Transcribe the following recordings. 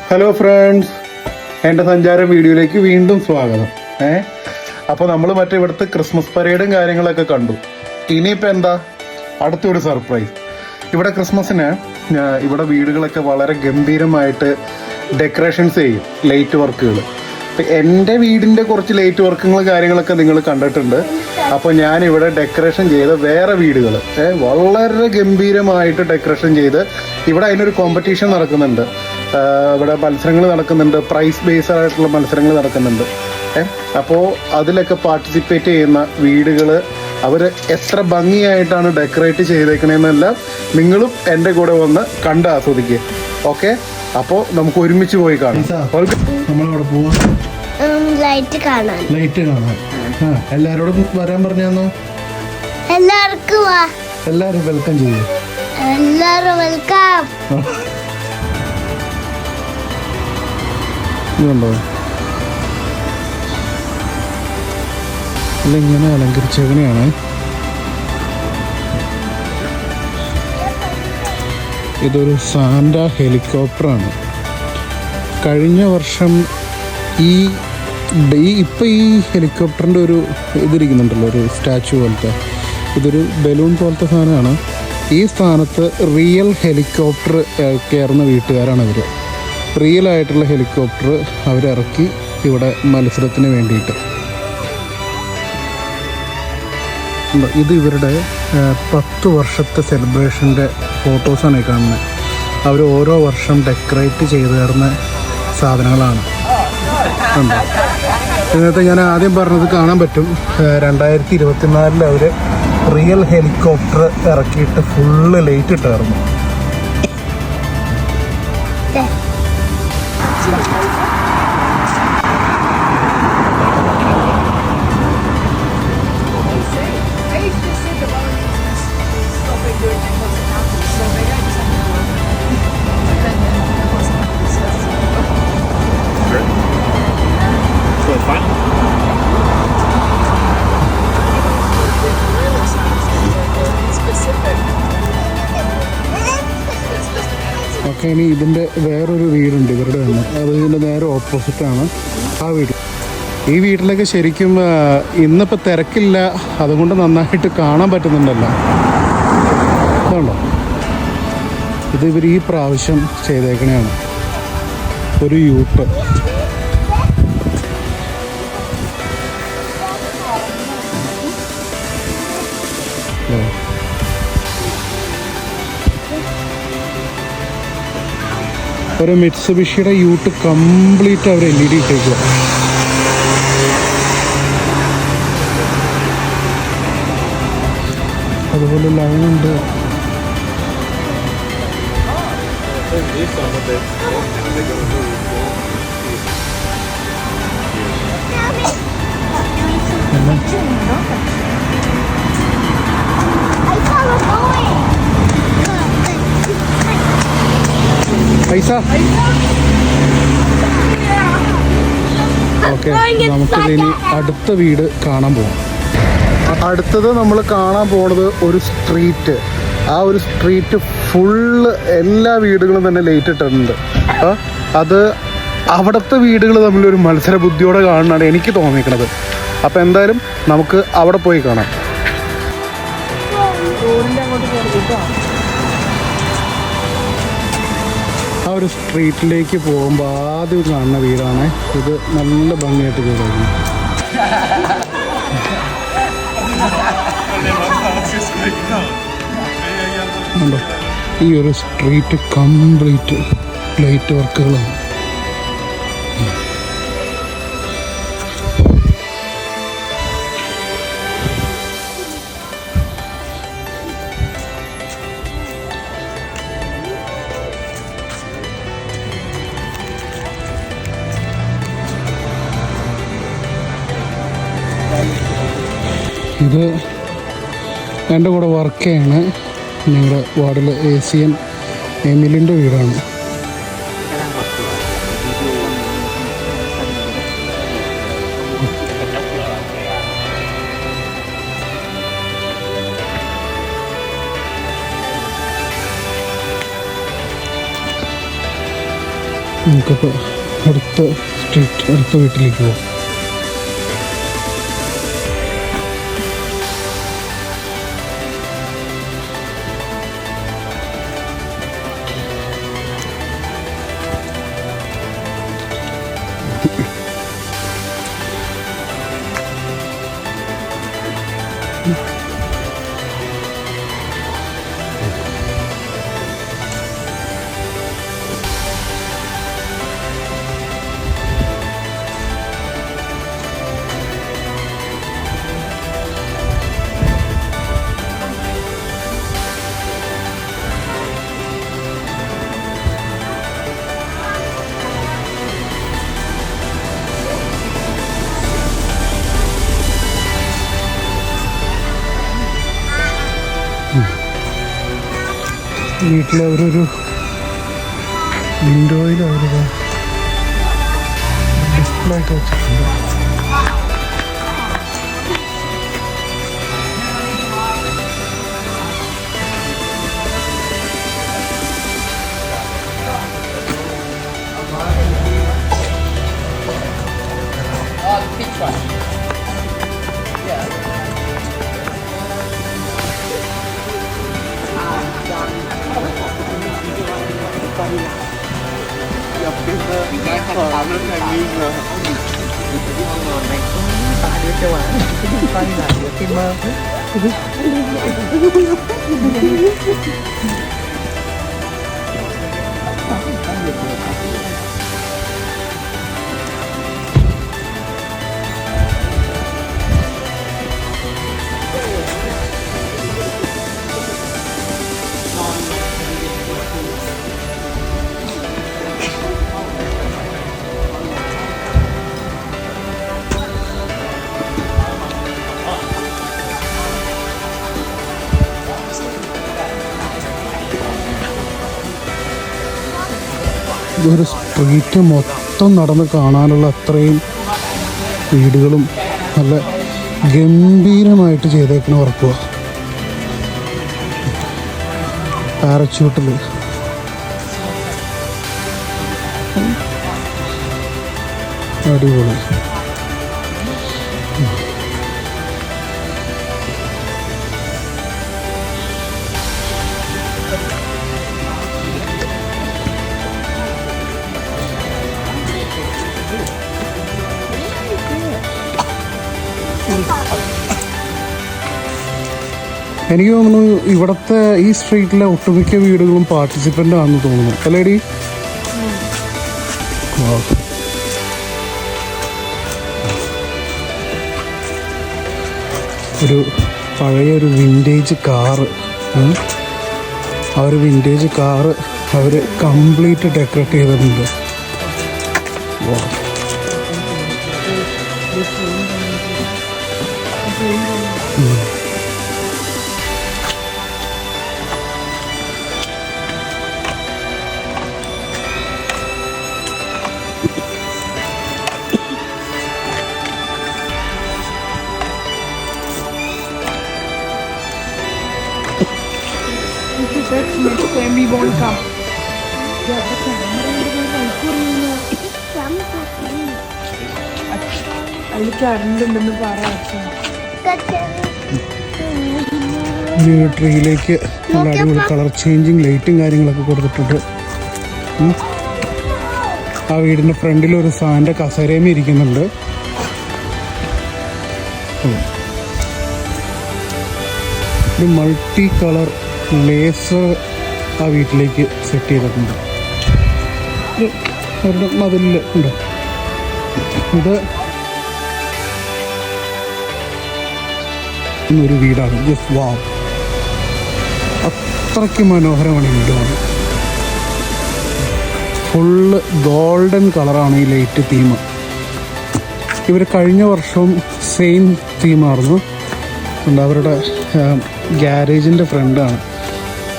Hello friends, എൻ്റെ സഞ്ചാര വീഡിയോയിലേക്ക് വീണ്ടും സ്വാഗതം. അപ്പോൾ നമ്മൾ മറ്റേ ഇവിടുത്തെ ക്രിസ്മസ് പരേഡും കാര്യങ്ങളൊക്കെ കണ്ടു. ഇനിയിപ്പോൾ എന്താ അടുത്തൊരു സർപ്രൈസ്. ഇവിടെ ക്രിസ്മസിന് ഇവിടെ വീടുകളൊക്കെ വളരെ ഗംഭീരമായിട്ട് ഡെക്കറേഷൻസ് ചെയ്യും, ലൈറ്റ് വർക്കുകൾ. ഇപ്പം എൻ്റെ വീടിൻ്റെ കുറച്ച് ലൈറ്റ് വർക്കുകൾ കാര്യങ്ങളൊക്കെ നിങ്ങൾ കണ്ടിട്ടുണ്ട്. അപ്പോൾ ഞാനിവിടെ ഡെക്കറേഷൻ ചെയ്ത വേറെ വീടുകൾ വളരെ ഗംഭീരമായിട്ട് ഡെക്കറേഷൻ ചെയ്ത് ഇവിടെ അതിനൊരു കോമ്പറ്റീഷൻ നടക്കുന്നുണ്ട്. ഇവിടെ മത്സരങ്ങൾ നടക്കുന്നുണ്ട്, പ്രൈസ് ബേസ്ഡ് ആയിട്ടുള്ള മത്സരങ്ങൾ നടക്കുന്നുണ്ട്. അപ്പോൾ അതിലൊക്കെ പാർട്ടിസിപ്പേറ്റ് ചെയ്യുന്ന വീടുകൾ അവർ എത്ര ഭംഗിയായിട്ടാണ് ഡെക്കറേറ്റ് ചെയ്തേക്കണേന്നെല്ലാം നിങ്ങളും എൻ്റെ കൂടെ വന്ന് കണ്ട് ആസ്വദിക്കുക. ഓക്കെ, അപ്പോൾ നമുക്ക് ഒരുമിച്ച് പോയി കാണാം. നമ്മളവിടെ പോവാം, ലൈറ്റ് കാണാൻ. എല്ലാരോടും വരാൻ പറഞ്ഞാന്നോ? എല്ലാരും വെൽക്കം ചെയ്യും. എല്ലാരും വെൽക്കം. ഇതുണ്ടോ അല്ല, ഇങ്ങനെ അലങ്കരിച്ചതിനെയാണ്. ഇതൊരു സാന്റ ഹെലികോപ്റ്ററാണ്. കഴിഞ്ഞ വർഷം ഇപ്പം ഈ ഹെലികോപ്റ്ററിൻ്റെ ഒരു ഇതിരിക്കുന്നുണ്ടല്ലോ, ഒരു സ്റ്റാച്ചു പോലത്തെ, ഇതൊരു ബലൂൺ പോലത്തെ സാധനമാണ്. ഈ സ്ഥാനത്ത് റിയൽ ഹെലികോപ്റ്റർ കയറുന്ന വീട്ടുകാരാണ് ഇവർ. റിയൽ ആയിട്ടുള്ള ഹെലികോപ്റ്റർ അവരിറക്കി ഇവിടെ മത്സരത്തിന് വേണ്ടിയിട്ട്. ഇത് ഇവരുടെ 10 വർഷത്തെ സെലിബ്രേഷൻ്റെ ഫോട്ടോസാണ് ഈ കാണുന്നത്. അവർ ഓരോ വർഷം ഡെക്കറേറ്റ് ചെയ്ത് തരുന്ന സാധനങ്ങളാണ്. ഇതിനകത്ത് ഞാൻ ആദ്യം പറഞ്ഞത് കാണാൻ പറ്റും. 2024 അവർ റിയൽ ഹെലികോപ്റ്റർ ഇറക്കിയിട്ട് ഫുള്ള് ലൈറ്റ് ഇട്ടായിരുന്നു. ഓക്കെ, ഇനി ഇതിൻ്റെ വേറൊരു വീടുണ്ട് ഇവരുടെ തന്നെ. അത് ഇതിൻ്റെ നേരെ ഓപ്പോസിറ്റാണ് ആ വീട്. ഈ വീട്ടിലൊക്കെ ശരിക്കും ഇന്നിപ്പോൾ തിരക്കില്ല, അതുകൊണ്ട് നന്നായിട്ട് കാണാൻ പറ്റുന്നുണ്ടല്ലോ. അതുകൊണ്ടോ, ഇത് ഇവർ ഈ പ്രാവശ്യം ചെയ്തേക്കണതാണ് ഒരു യൂട്ട്. ഒരു മിറ്റ്സുബിഷിയുടെ യൂട്ട് കംപ്ലീറ്റ് അവർ LED ഇട്ടേക്കുക. അതുപോലെ ലൈനുണ്ട്. പൈസ ഓക്കെ, നമുക്കിതിനി അടുത്ത വീട് കാണാൻ പോകാം. അടുത്തത് നമ്മൾ കാണാൻ പോണത് ഒരു സ്ട്രീറ്റ്. ആ ഒരു സ്ട്രീറ്റ് ഫുള്ള് എല്ലാ വീടുകളും തന്നെ ലൈറ്റ് ഇട്ടിട്ടുണ്ട്. അത് അവിടുത്തെ വീടുകൾ തമ്മിലൊരു മത്സര ബുദ്ധിയോടെ കാണാനാണ് എനിക്ക് തോന്നിയിരിക്കുന്നത്. അപ്പോൾ എന്തായാലും നമുക്ക് അവിടെ പോയി കാണാം. ആ ഒരു സ്ട്രീറ്റിലേക്ക് പോകുമ്പോൾ ആദ്യം കാണുന്ന വീടാണ് ഇത്. നല്ല ഭംഗിയായിട്ട് ചെയ്തിരിക്കുന്നു. ഈ ഒരു സ്ട്രീറ്റ് കംപ്ലീറ്റ് ലൈറ്റ് വർക്കുകളാണ്. ഇത് എൻ്റെ കൂടെ വർക്ക് ചെയ്യാണ് ഞങ്ങളുടെ വാർഡിൽ ACN എമിലിൻ്റെ വീടാണ്. നമുക്കിപ്പോൾ അടുത്ത വീട്ടിലേക്ക് പോകാം. വീട്ടിൽ അവരൊരു വിൻഡോയിൽ അവരത് ഡിസ്പ്ലേ ഒക്കെ വെച്ചിട്ടുണ്ട്. ഇതൊരു സ്ട്രീറ്റ് മൊത്തം നടന്ന് കാണാനുള്ള അത്രയും വീടുകളും നല്ല ഗംഭീരമായിട്ട് ചെയ്തേക്കുന്ന വർക്കുവാ. പാരച്യൂട്ടിൽ അടിപൊളി. എനിക്ക് തോന്നുന്നു ഇവിടുത്തെ ഈ സ്ട്രീറ്റിലെ ഒട്ടുമിക്ക വീടുകളും പാർട്ടിസിപ്പൻ്റ് ആണെന്ന് തോന്നുന്നു അല്ലേടി? ഒരു പഴയൊരു വിൻറ്റേജ് കാറ്, ആ ഒരു വിൻറ്റേജ് കാറ് അവർ കംപ്ലീറ്റ് ഡെക്കറേറ്റ് ചെയ്തിട്ടുണ്ട്. We won't come. അതിൽ കറണ്ടുണ്ടെന്ന് പറയാം. ട്രീയിലേക്ക് നല്ല അടിപൊളി കളർ ചേഞ്ചിങ് ലൈറ്റും കാര്യങ്ങളൊക്കെ കൊടുത്തിട്ടുണ്ട്. ആ വീടിൻ്റെ ഫ്രണ്ടിൽ ഒരു സാൻ്റെ കസേരയും ഇരിക്കുന്നുണ്ട്. ഒരു മൾട്ടി കളർ ലേസർ ആ വീട്ടിലേക്ക് സെറ്റ് ചെയ്തിട്ടുണ്ട്. അവരുടെ മതിലിൽ ഉണ്ട്. ഇത് ഒരു വീടാണ്. ജസ്റ്റ് വാവ്, അത്രയ്ക്ക് മനോഹരമാണ് ഈ വീട്. ഫുള്ള് ഗോൾഡൻ കളറാണ് ഈ ലൈറ്റ് തീം. ഇവർ കഴിഞ്ഞ വർഷവും സെയിം തീമായിരുന്നു. അവരുടെ ഗ്യാരേജിൻ്റെ ഫ്രണ്ടാണ്.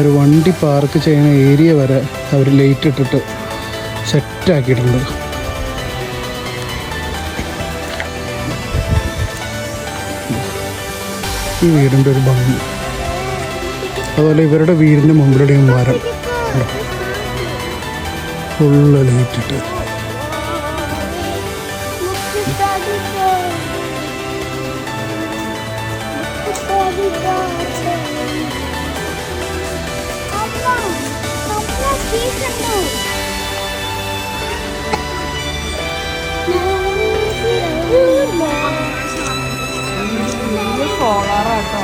ഒരു വണ്ടി പാർക്ക് ചെയ്യുന്ന ഏരിയ വരെ അവർ ലൈറ്റ് ഇട്ടിട്ട് സെറ്റാക്കിയിട്ടുണ്ട്. ഈ വീടിൻ്റെ ഒരു ഭംഗി. അതുപോലെ ഇവരുടെ വീടിൻ്റെ മുമ്പിലൂടെയും മരം, ഫുള്ള് ലൈറ്റിട്ട്. സോളാറാട്ടോ.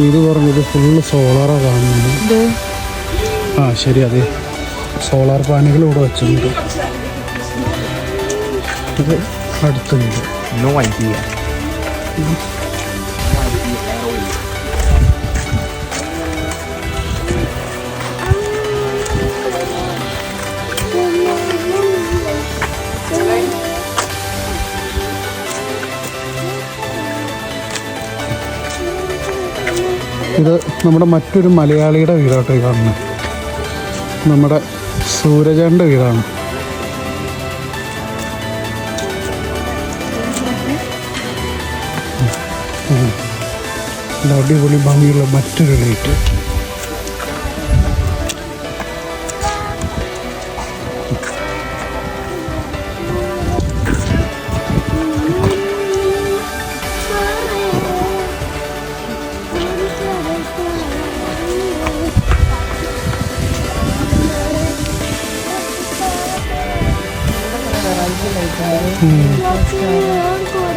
ഇത് പറഞ്ഞത് ഫുള്ള് സോളാറാണ് കാണുന്നത്. ആ ശരി, അതെ, സോളാർ പാനലുകൾ ഇവിടെ വെച്ചിട്ടുണ്ട്. ഇത് അടുത്ത വീട്. No idea. ഇത് നമ്മുടെ മറ്റൊരു മലയാളിയുടെ വീടാട്ടോ കാണുന്നത്. നമ്മുടെ സൂരജൻ്റെ വീടാണ്. അടിപൊളി ഭംഗിയുള്ള മറ്റൊരു ലൈറ്റ്.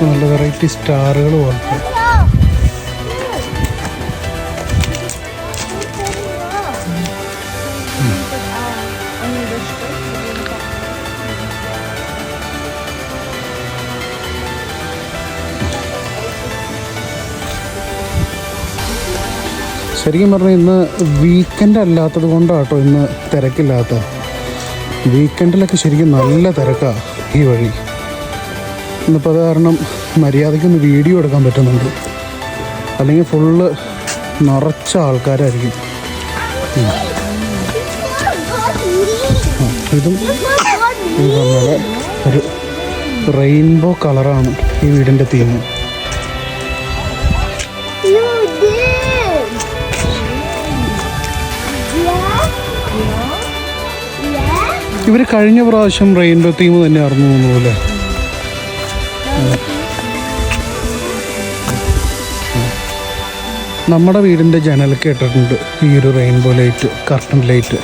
നല്ല വെറൈറ്റി സ്റ്റാറുകൾ പോലത്തെ. ശരിക്കും പറഞ്ഞാൽ ഇന്ന് വീക്കെൻഡ് അല്ലാത്തത് കൊണ്ടാട്ടോ ഇന്ന് തിരക്കില്ലാത്ത. വീക്കെൻഡിലൊക്കെ ശരിക്കും നല്ല തിരക്കാണ് ഈ വഴി. ഇന്നിപ്പോൾ അത് കാരണം മര്യാദയ്ക്കൊന്ന് വീഡിയോ എടുക്കാൻ പറ്റുന്നുണ്ട്. അല്ലെങ്കിൽ ഫുള്ള് നിറച്ച ആൾക്കാരായിരിക്കും. ഇതും ഈ പറഞ്ഞ ഒരു റെയിൻബോ കളറാണ് ഈ വീടിൻ്റെ തീം. ഇവർ കഴിഞ്ഞ പ്രാവശ്യം റെയിൻബോ തീം തന്നെ ആയിരുന്നു തോന്നുന്നു. നമ്മുടെ വീടിൻ്റെ ജനലൊക്കെ ഇട്ടിട്ടുണ്ട് ഈ ഒരു റെയിൻബോ ലൈറ്റ്, കർട്ടൻ ലൈറ്റ്.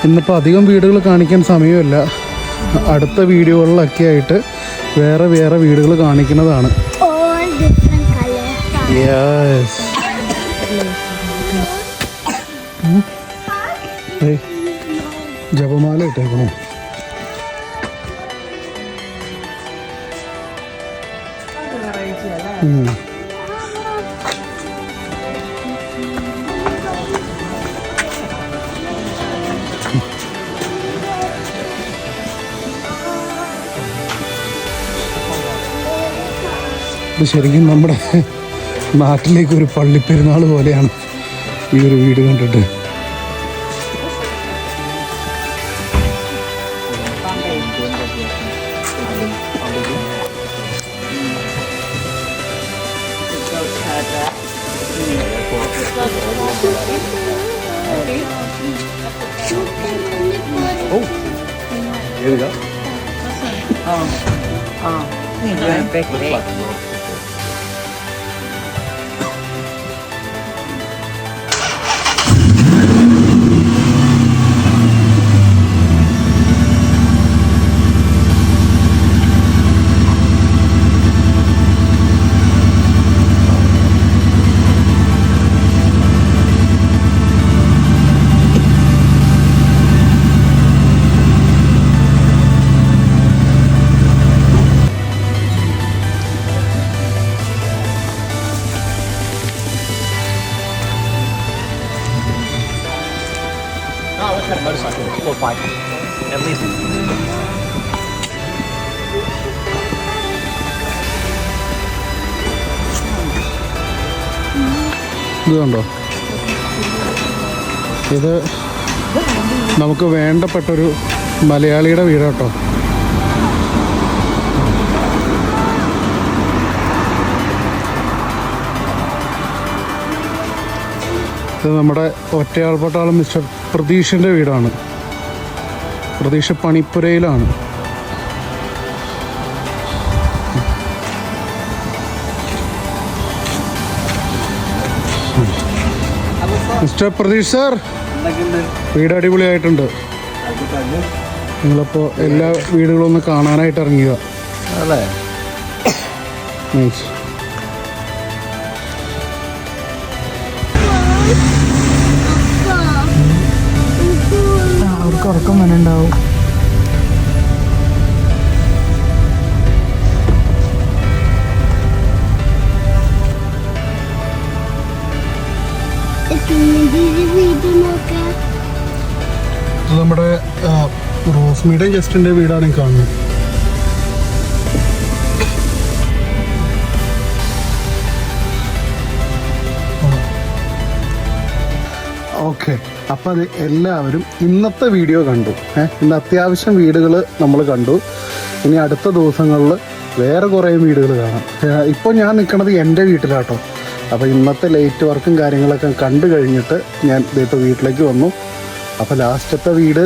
ഇന്നിപ്പോൾ അധികം വീടുകൾ കാണിക്കാൻ സമയമില്ല. അടുത്ത വീഡിയോകളിലൊക്കെ ആയിട്ട് വേറെ വേറെ വീടുകൾ കാണിക്കുന്നതാണ്. യെസ്. ജപമാല ഇട്ടേക്കണോ? ഇത് ശരിക്കും നമ്മുടെ നാട്ടിലേക്ക് ഒരു പള്ളിപ്പെരുന്നാൾ പോലെയാണ് ഈ ഒരു വീട് കണ്ടിട്ട്. Oh, here we go. Had a motorcycle, 4 or 5, at least. ഇത് കണ്ടോ, ഇത് നമുക്ക് വേണ്ടപ്പെട്ടൊരു മലയാളിയുടെ വീടാട്ടോ. ഇത് നമ്മുടെ ഒറ്റയാൾപ്പട്ടാളം മിസ്റ്റർ പ്രതീഷിൻ്റെ വീടാണ്. പ്രതീഷ് പണിപ്പുരയിലാണ്. മിസ്റ്റർ പ്രതീഷ് സാർ, വീട് അടിപൊളിയായിട്ടുണ്ട്. നിങ്ങളിപ്പോൾ എല്ലാ വീടുകളും ഒന്ന് കാണാനായിട്ട് ഇറങ്ങിയ അല്ലേ? നൈസ്. അവർക്ക് ഉറക്കം വന്നുണ്ടാവും. ഇത് നമ്മുടെ റോസ്മിയുടെ ജസ്റ്റിൻ്റെ വീടാണ് ഈ കാണുന്നത്. ഓക്കെ, അപ്പം അത് എല്ലാവരും ഇന്നത്തെ വീഡിയോ കണ്ടു. ഇന്ന് അത്യാവശ്യം വീടുകൾ നമ്മൾ കണ്ടു. ഇനി അടുത്ത ദിവസങ്ങളിൽ വേറെ കുറേ വീടുകൾ കാണാം. ഇപ്പോൾ ഞാൻ നിൽക്കുന്നത് എൻ്റെ വീട്ടിലാട്ടോ. അപ്പോൾ ഇന്നത്തെ ലേറ്റ് വർക്കും കാര്യങ്ങളൊക്കെ കണ്ടു കഴിഞ്ഞിട്ട് ഞാൻ ഇപ്പോൾ വീട്ടിലേക്ക് വന്നു. അപ്പോൾ ലാസ്റ്റത്തെ വീട്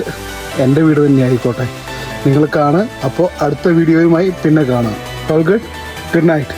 എൻ്റെ വീട് തന്നെ ആയിക്കോട്ടെ. നിങ്ങൾ കാണുക. അപ്പോൾ അടുത്ത വീഡിയോയുമായി പിന്നെ കാണാം. All good night.